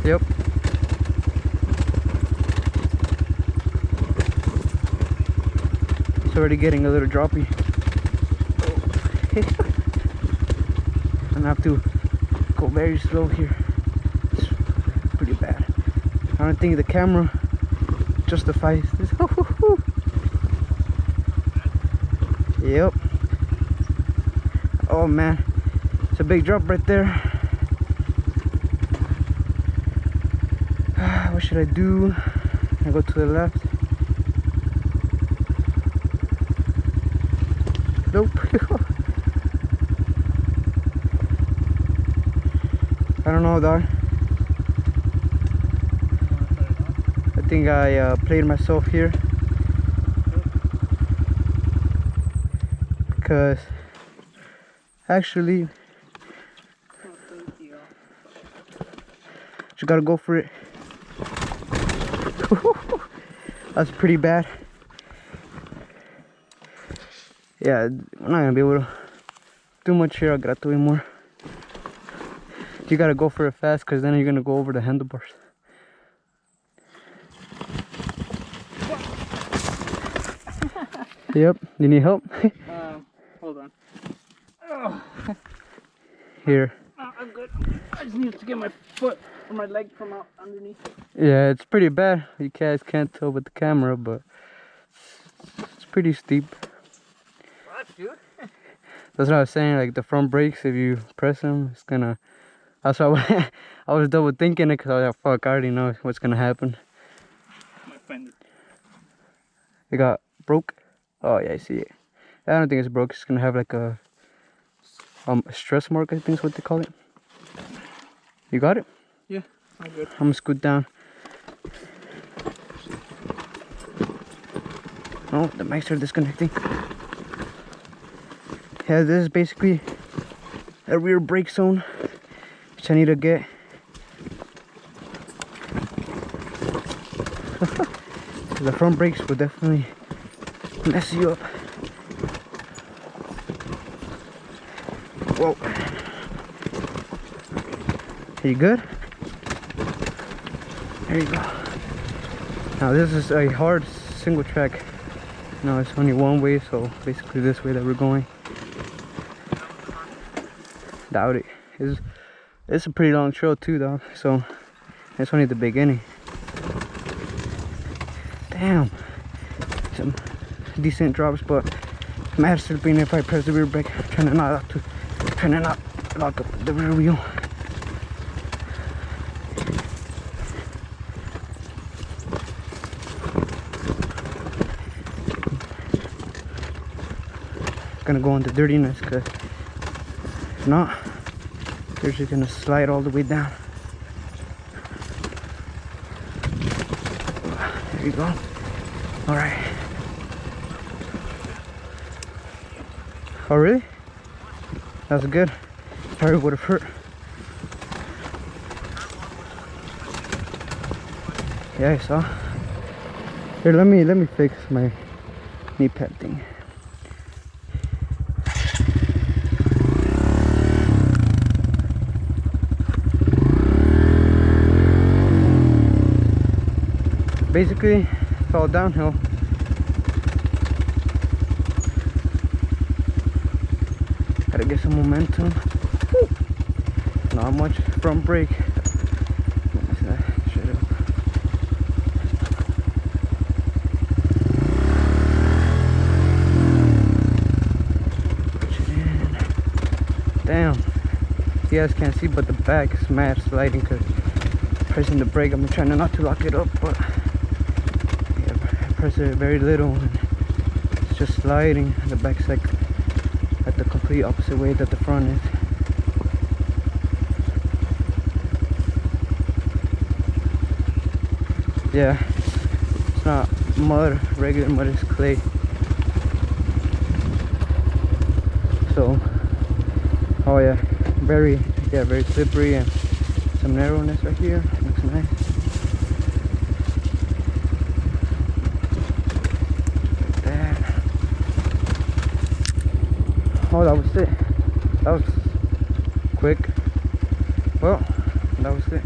Yep. It's already getting a little droppy. I'm gonna have to go very slow here. It's pretty bad. I don't think the camera justifies this. Yep. Oh man, it's a big drop right there. What should I do? I go to the left. Nope. I don't know, dog. I think I played myself here because actually just gotta go for it. That's pretty bad. Yeah, I'm not gonna be able to do much here. I gotta do it more. You gotta go for it fast, because then you're gonna go over the handlebars. Yep. You need help? Hold on. Oh. Here. I'm good. I just need to get my foot or my leg from out underneath. Yeah, it's pretty bad. You guys can't tell with the camera, but it's pretty steep. What, dude? That's what I was saying. Like the front brakes, if you press them, it's gonna. That's why I was double thinking it, because I was like, fuck, I already know what's gonna happen. My fender. It got broke. Oh yeah, I see it. I don't think it's broke. It's gonna have like a stress mark, I think is what they call it. You got it? Yeah, I'm good. I'm gonna scoot down. Oh, the mics are disconnecting. Yeah, this is basically a rear brake zone, which I need to get. The front brakes will definitely mess you up. Whoa. Are you good? There you go. Now this is a hard single track. No, it's only one way, so basically this way that we're going. Doubt it. It's a pretty long trail too, though. So it's only the beginning. Damn. Some decent drops, but mad slipping if I press the rear brake. Trying to not lock up the rear wheel. Gonna go into dirtiness, because if not, they're just gonna slide all the way down. There you go. All right. Oh really? That's good. Probably would have hurt. Yeah, I saw. Here, let me fix my knee pad thing. Basically, it's all downhill. Gotta get some momentum. Woo. Not much front brake. Damn. You guys can't see, but the back is mad sliding because pressing the brake. I'm trying not to lock it up, but yeah, I press it very little and it's just sliding. The back's like at the complete opposite way that the front is. Yeah, it's not mud, regular mud, is clay. So, oh yeah, very slippery and some narrowness right here. Looks nice. Like that. Oh, that was it. That was quick. Well, that was it.